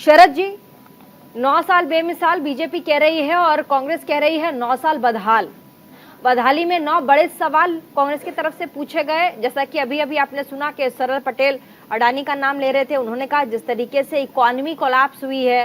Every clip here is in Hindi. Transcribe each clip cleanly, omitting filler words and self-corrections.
शरद जी, 9 साल बेमिसाल बीजेपी कह रही है और कांग्रेस कह रही है 9 साल बदहाल। बदहाली में 9 बड़े सवाल कांग्रेस की तरफ से पूछे गए, जैसा कि अभी अभी आपने सुना कि सरल पटेल अडानी का नाम ले रहे थे। उन्होंने कहा जिस तरीके से इकोनॉमी कोलैप्स हुई है,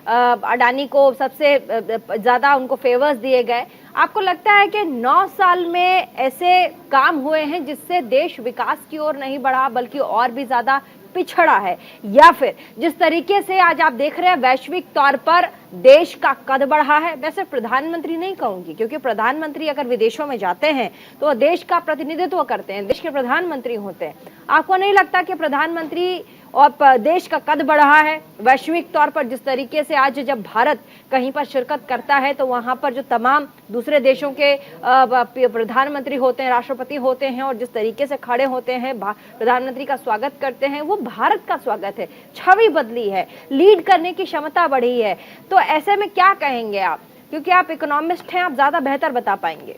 अडानी को सबसे ज्यादा उनको फेवर्स दिए गए। आपको लगता है कि 9 साल में ऐसे काम हुए हैं जिससे देश विकास की ओर नहीं बढ़ा बल्कि और भी ज्यादा पिछड़ा है, या फिर जिस तरीके से आज आप देख रहे हैं वैश्विक तौर पर देश का कद बढ़ा है? मैं सिर्फ प्रधानमंत्री नहीं कहूंगी, क्योंकि प्रधानमंत्री अगर विदेशों में जाते हैं तो वह देश का प्रतिनिधित्व करते हैं, देश के प्रधानमंत्री होते हैं। आपको नहीं लगता कि प्रधानमंत्री और देश का कद बढ़ा है वैश्विक तौर पर? जिस तरीके से आज जब भारत कहीं पर शिरकत करता है तो वहां पर जो तमाम दूसरे देशों के प्रधानमंत्री होते हैं, राष्ट्रपति होते हैं, और जिस तरीके से खड़े होते हैं, प्रधानमंत्री का स्वागत करते हैं, वो भारत का स्वागत है। छवि बदली है, लीड करने की क्षमता बढ़ी है। तो ऐसे में क्या कहेंगे आप, क्योंकि आप इकोनॉमिस्ट हैं, आप ज्यादा बेहतर बता पाएंगे।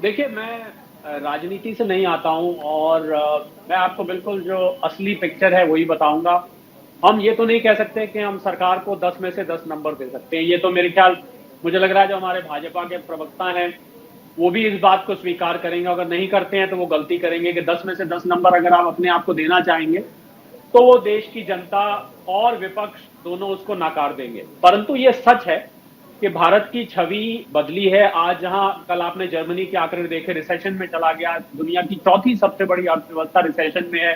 देखिए, मैं राजनीति से नहीं आता हूं और मैं आपको बिल्कुल जो असली पिक्चर है वही बताऊंगा। हम ये तो नहीं कह सकते कि हम सरकार को 10 में से 10 नंबर दे सकते हैं। ये तो मेरे ख्याल, मुझे लग रहा है जो हमारे भाजपा के प्रवक्ता हैं वो भी इस बात को स्वीकार करेंगे। अगर नहीं करते हैं तो वो गलती करेंगे कि 10 में से 10 नंबर अगर आप अपने आप को देना चाहेंगे तो वो देश की जनता और विपक्ष दोनों उसको नकार देंगे। परंतु ये सच है कि भारत की छवि बदली है। आज जहां कल आपने जर्मनी के आंकड़े देखे, रिसेशन में चला गया, दुनिया की चौथी सबसे बड़ी अर्थव्यवस्था रिसेशन में है।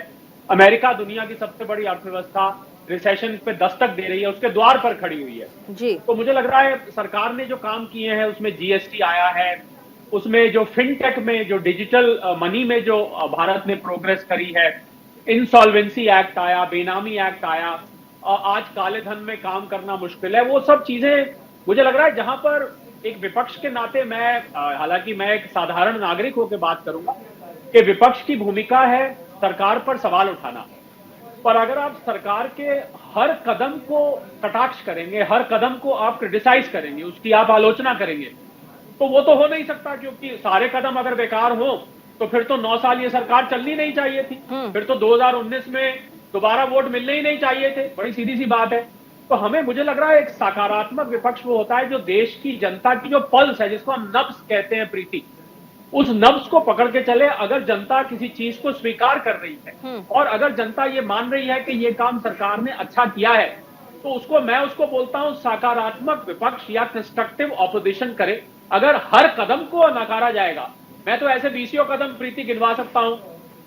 अमेरिका दुनिया की सबसे बड़ी अर्थव्यवस्था रिसेशन पे दस्तक दे रही है, उसके द्वार पर खड़ी हुई है जी। तो मुझे लग रहा है सरकार ने जो काम किए हैं उसमें जीएसटी आया है, उसमें जो फिनटेक में, जो डिजिटल मनी में जो भारत ने प्रोग्रेस करी है, इंसॉल्वेंसी एक्ट आया, बेनामी एक्ट आया, आज काले धन में काम करना मुश्किल है। वो सब चीजें मुझे लग रहा है जहां पर एक विपक्ष के नाते मैं, हालांकि मैं एक साधारण नागरिक होकर बात करूंगा कि विपक्ष की भूमिका है सरकार पर सवाल उठाना। पर अगर आप सरकार के हर कदम को कटाक्ष करेंगे, हर कदम को आप क्रिटिसाइज करेंगे, उसकी आप आलोचना करेंगे, तो वो तो हो नहीं सकता। क्योंकि सारे कदम अगर बेकार हो तो फिर तो 9 साल ये सरकार चलनी नहीं चाहिए थी, फिर तो 2019 में दोबारा वोट मिलने ही नहीं चाहिए थे। बड़ी सीधी सी बात है। तो हमें, मुझे लग रहा है, एक सकारात्मक विपक्ष वो होता है जो देश की जनता की जो पल्स है, जिसको हम नब्ज कहते हैं प्रीति, उस नब्ज को पकड़ के चले। अगर जनता किसी चीज को स्वीकार कर रही है और अगर जनता ये मान रही है कि ये काम सरकार ने अच्छा किया है तो मैं उसको बोलता हूं सकारात्मक विपक्ष या कंस्ट्रक्टिव ऑपोजिशन करे। अगर हर कदम को नकारा जाएगा, मैं तो ऐसे 20 कदम प्रीति गिनवा सकता हूं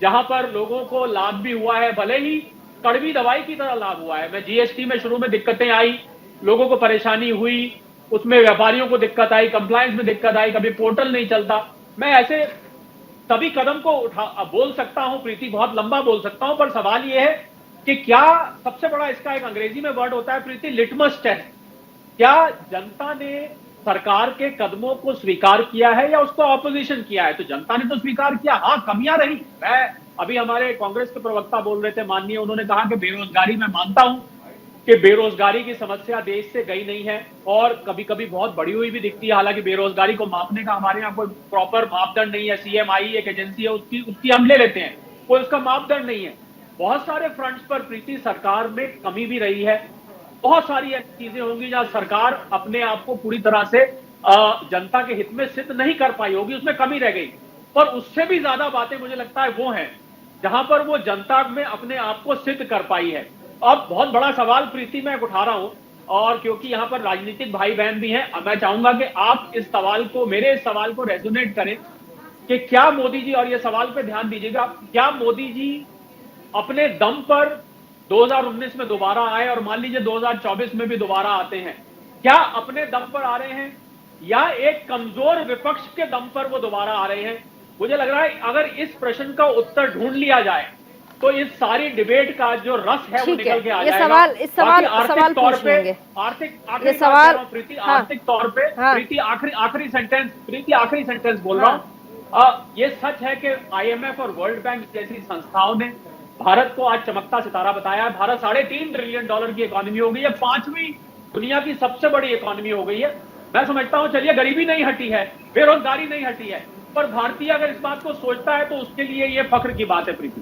जहां पर लोगों को लाभ भी हुआ है, भले ही कड़वी दवाई की तरह लाभ हुआ है। मैं जीएसटी में शुरू में दिक्कतें आई, लोगों को परेशानी हुई, उसमें व्यापारियों को दिक्कत आई, कंप्लायंस में दिक्कत आई, कभी पोर्टल नहीं चलता। मैं ऐसे सभी कदम को बोल सकता हूं प्रीति, बहुत लंबा बोल सकता हूं, पर सवाल यह है कि क्या सबसे बड़ा इसका एक अंग्रेजी में वर्ड होता है प्रीति, लिटमस टेस्ट। क्या जनता ने सरकार के कदमों को स्वीकार किया है या उसको ऑपोजिशन किया है? तो जनता ने तो स्वीकार किया, हाँ कमियां रही। मैं अभी हमारे कांग्रेस के प्रवक्ता बोल रहे थे माननीय, उन्होंने कहा कि बेरोजगारी, मैं मानता हूं कि बेरोजगारी की समस्या देश से गई नहीं है और कभी कभी बहुत बढ़ी हुई भी दिखती है। हालांकि बेरोजगारी को मापने का हमारे यहाँ कोई प्रॉपर मापदंड नहीं है। सीएमआई एक एजेंसी है, उसकी हम ले लेते हैं, कोई उसका मापदंड नहीं है। बहुत सारे फ्रंट्स पर प्रीति सरकार में कमी भी रही है। बहुत सारी ऐसी चीजें होंगी जहां सरकार अपने आप को पूरी तरह से जनता के हित में सिद्ध नहीं कर पाई होगी, उसमें कमी रह गई। पर उससे भी ज्यादा बातें मुझे लगता है वो हैं जहां पर वो जनता में अपने आप को सिद्ध कर पाई है। अब बहुत बड़ा सवाल प्रीति मैं उठा रहा हूं, और क्योंकि यहां पर राजनीतिक भाई बहन भी हैं, मैं चाहूंगा कि आप इस सवाल को, मेरे इस सवाल को रेजोनेट करें कि क्या मोदी जी, और ये सवाल पे ध्यान दीजिएगा, क्या मोदी जी अपने दम पर 2019 में दोबारा आए और मान लीजिए 2024 में भी दोबारा आते हैं, क्या अपने दम पर आ रहे हैं या एक कमजोर विपक्ष के दम पर वो दोबारा आ रहे हैं? मुझे लग रहा है अगर इस प्रश्न का उत्तर ढूंढ लिया जाए तो इस सारी डिबेट का जो रस है वो निकल के आ जाएगा। इस सवाल आर्थिक तौर पे, आखिरी सवाल प्रीति, आर्थिक तौर पे प्रीति, आखिरी सेंटेंस बोल रहा हूं। ये सच है कि आईएमएफ और वर्ल्ड बैंक जैसी संस्थाओं ने भारत को आज चमकता सितारा बताया है। भारत $3.5 ट्रिलियन की इकोनॉमी हो गई है, 5वीं दुनिया की सबसे बड़ी इकोनॉमी हो गई है। मैं समझता हूं, चलिए गरीबी नहीं हटी है, बेरोजगारी नहीं हटी है, पर भारतीय अगर इस बात को सोचता है तो उसके लिए ये फख्र की बात है प्रीति।